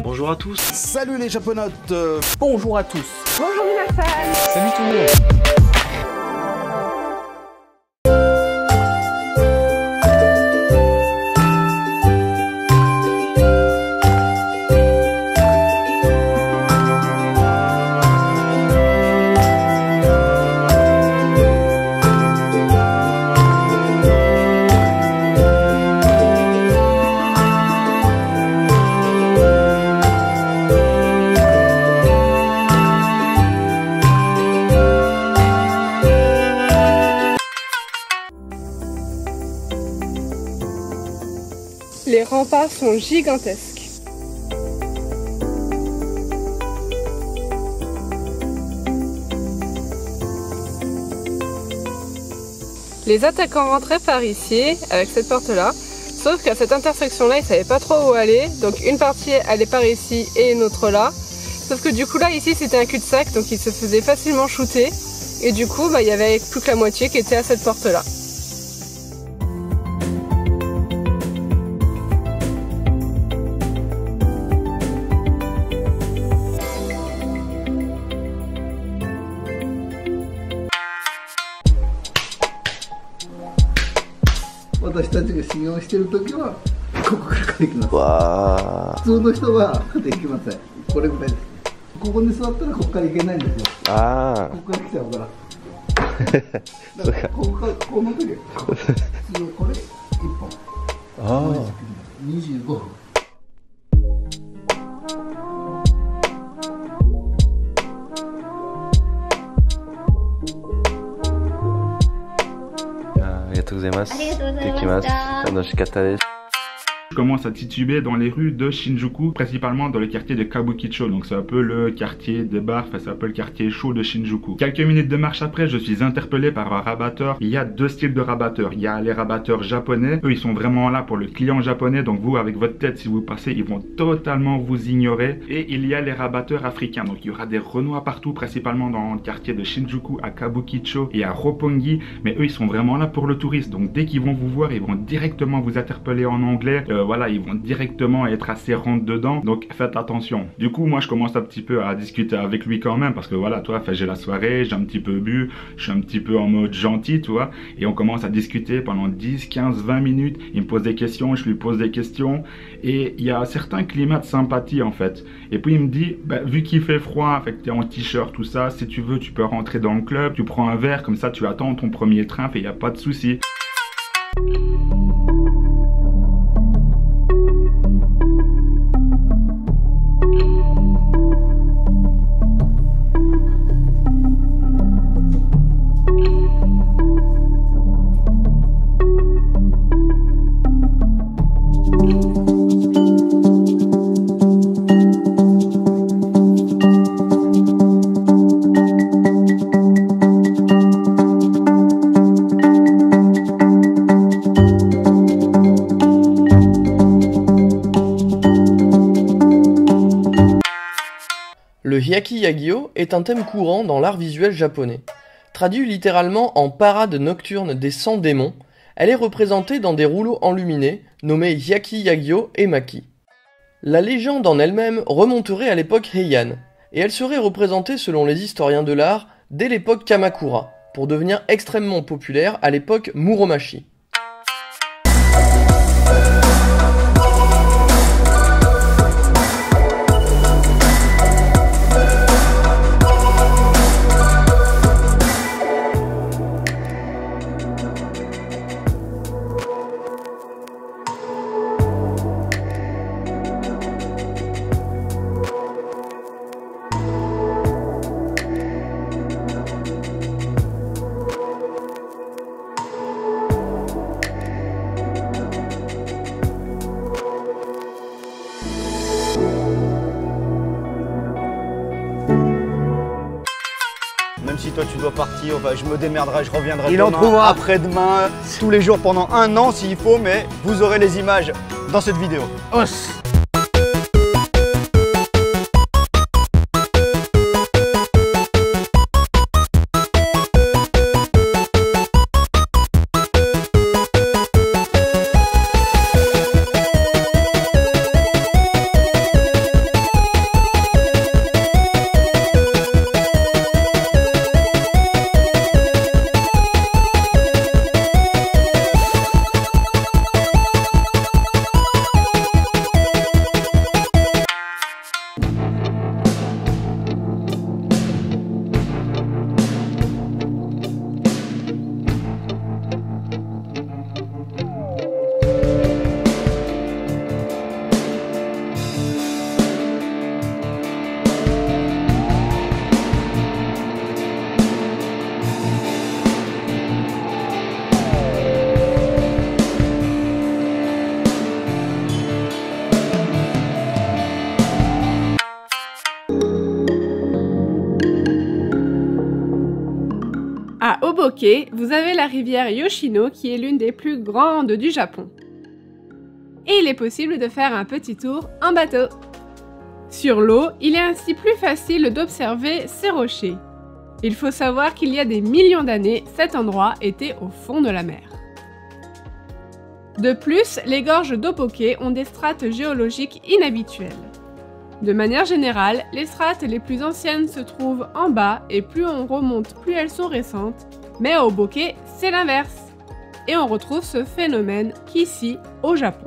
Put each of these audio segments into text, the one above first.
Bonjour à tous. Salut les japonautes. Bonjour à tous. Bonjour Minasan. Salut tout le monde. Les remparts sont gigantesques. Les attaquants rentraient par ici, avec cette porte-là, sauf qu'à cette intersection-là, ils ne savaient pas trop où aller, donc une partie allait par ici et une autre là. Sauf que du coup là, ici, c'était un cul-de-sac, donc ils se faisaient facilement shooter, et du coup, il y avait plus que la moitié qui était à cette porte-là. Wow. 普通の人はできません。これぐらいです。ここに座ったらここから行けないんですよ。ああ。ここから来ちゃうから。だからここの時普通これ1本。ああ。25分。ありがとうございます。ありがとうございました。楽しかったです。Je commence à tituber dans les rues de Shinjuku, principalement dans le quartier de Kabukicho, donc c'est un peu le quartier des bars, enfin c'est un peu le quartier chaud de Shinjuku. Quelques minutes de marche après, je suis interpellé par un rabatteur. Il y a deux styles de rabatteurs. Il y a les rabatteurs japonais, eux ils sont vraiment là pour le client japonais, donc vous avec votre tête si vous passez, ils vont totalement vous ignorer. Et il y a les rabatteurs africains, donc il y aura des Renois partout, principalement dans le quartier de Shinjuku, à Kabukicho et à Roppongi, mais eux ils sont vraiment là pour le touriste, donc dès qu'ils vont vous voir, ils vont directement vous interpeller en anglais. Voilà, ils vont directement être assez rentre dedans, donc faites attention. Du coup, moi je commence un petit peu à discuter avec lui quand même, parce que voilà, toi, j'ai la soirée, j'ai un petit peu bu, je suis un petit peu en mode gentil, tu vois, et on commence à discuter pendant 10, 15, 20 minutes, il me pose des questions, je lui pose des questions, et il y a un certain climat de sympathie en fait. Et puis il me dit, bah, vu qu'il fait froid, fait que t'es en t-shirt, tout ça, si tu veux, tu peux rentrer dans le club, tu prends un verre, comme ça tu attends ton premier train, et il n'y a pas de souci. Le Hyaki-Yagyo est un thème courant dans l'art visuel japonais. Traduit littéralement en parade nocturne des 100 démons, elle est représentée dans des rouleaux enluminés nommés Hyaki-Yagyo et Maki. La légende en elle-même remonterait à l'époque Heian, et elle serait représentée selon les historiens de l'art dès l'époque Kamakura, pour devenir extrêmement populaire à l'époque Muromachi. Même si toi tu dois partir, enfin, je me démerderai, je reviendrai demain, après-demain, tous les jours pendant 1 an s'il faut, mais vous aurez les images dans cette vidéo. Os. Doboke, vous avez la rivière Yoshino qui est l'une des plus grandes du Japon. Et il est possible de faire un petit tour en bateau. Sur l'eau, il est ainsi plus facile d'observer ces rochers. Il faut savoir qu'il y a des millions d'années, cet endroit était au fond de la mer. De plus, les gorges Doboke ont des strates géologiques inhabituelles. De manière générale, les strates les plus anciennes se trouvent en bas et plus on remonte, plus elles sont récentes, mais à Oboke, c'est l'inverse. Et on retrouve ce phénomène qu'ici, au Japon.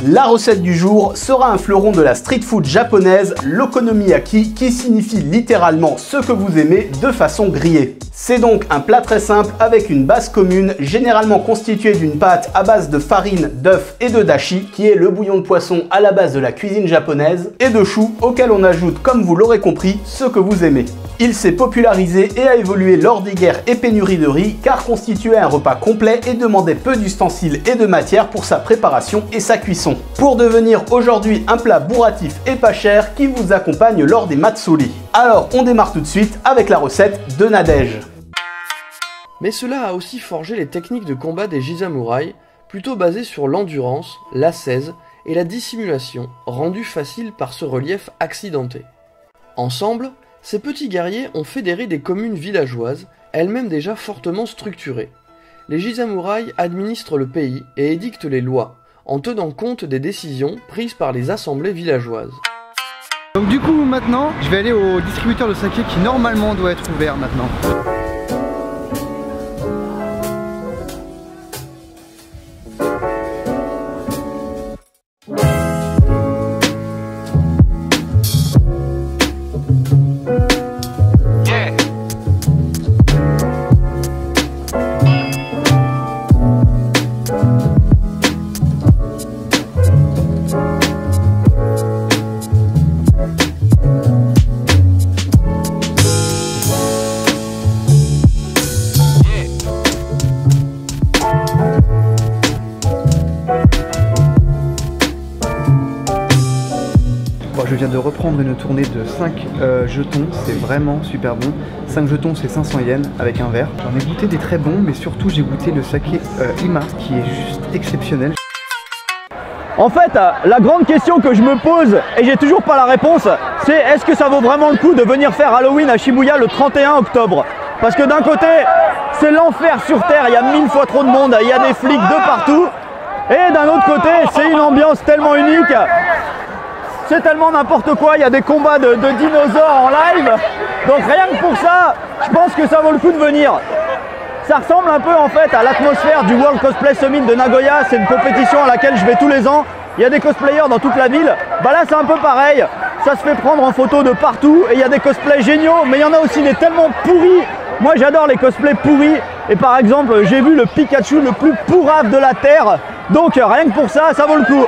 La recette du jour sera un fleuron de la street food japonaise, l'okonomiyaki, qui signifie littéralement ce que vous aimez de façon grillée. C'est donc un plat très simple avec une base commune, généralement constituée d'une pâte à base de farine, d'œufs et de dashi, qui est le bouillon de poisson à la base de la cuisine japonaise, et de choux auquel on ajoute, comme vous l'aurez compris, ce que vous aimez. Il s'est popularisé et a évolué lors des guerres et pénuries de riz car constituait un repas complet et demandait peu d'ustensiles et de matière pour sa préparation et sa cuisson. Pour devenir aujourd'hui un plat bourratif et pas cher qui vous accompagne lors des matsuri. Alors on démarre tout de suite avec la recette de Nadège. Mais cela a aussi forgé les techniques de combat des Jisamurai, plutôt basées sur l'endurance, l'ascèse et la dissimulation, rendues faciles par ce relief accidenté. Ensemble, ces petits guerriers ont fédéré des communes villageoises, elles-mêmes déjà fortement structurées. Les Jisamurai administrent le pays et édictent les lois, en tenant compte des décisions prises par les assemblées villageoises. Donc du coup maintenant, je vais aller au distributeur de saké qui normalement doit être ouvert maintenant. Je viens de reprendre une tournée de 5 jetons, c'est vraiment super bon. 5 jetons c'est 500 yens avec un verre. J'en ai goûté des très bons, mais surtout j'ai goûté le saké Ima qui est juste exceptionnel. En fait, la grande question que je me pose, et j'ai toujours pas la réponse, c'est est-ce que ça vaut vraiment le coup de venir faire Halloween à Shibuya le 31 octobre? Parce que d'un côté, c'est l'enfer sur terre, il y a 1000 fois trop de monde, il y a des flics de partout. Et d'un autre côté, c'est une ambiance tellement unique. C'est tellement n'importe quoi, il y a des combats de dinosaures en live. Donc rien que pour ça, je pense que ça vaut le coup de venir. Ça ressemble un peu en fait à l'atmosphère du World Cosplay Summit de Nagoya. C'est une compétition à laquelle je vais tous les ans. Il y a des cosplayers dans toute la ville. Bah là c'est un peu pareil. Ça se fait prendre en photo de partout. Et il y a des cosplays géniaux, mais il y en a aussi des tellement pourris. Moi j'adore les cosplays pourris. Et par exemple, j'ai vu le Pikachu le plus pourrave de la Terre. Donc rien que pour ça, ça vaut le coup.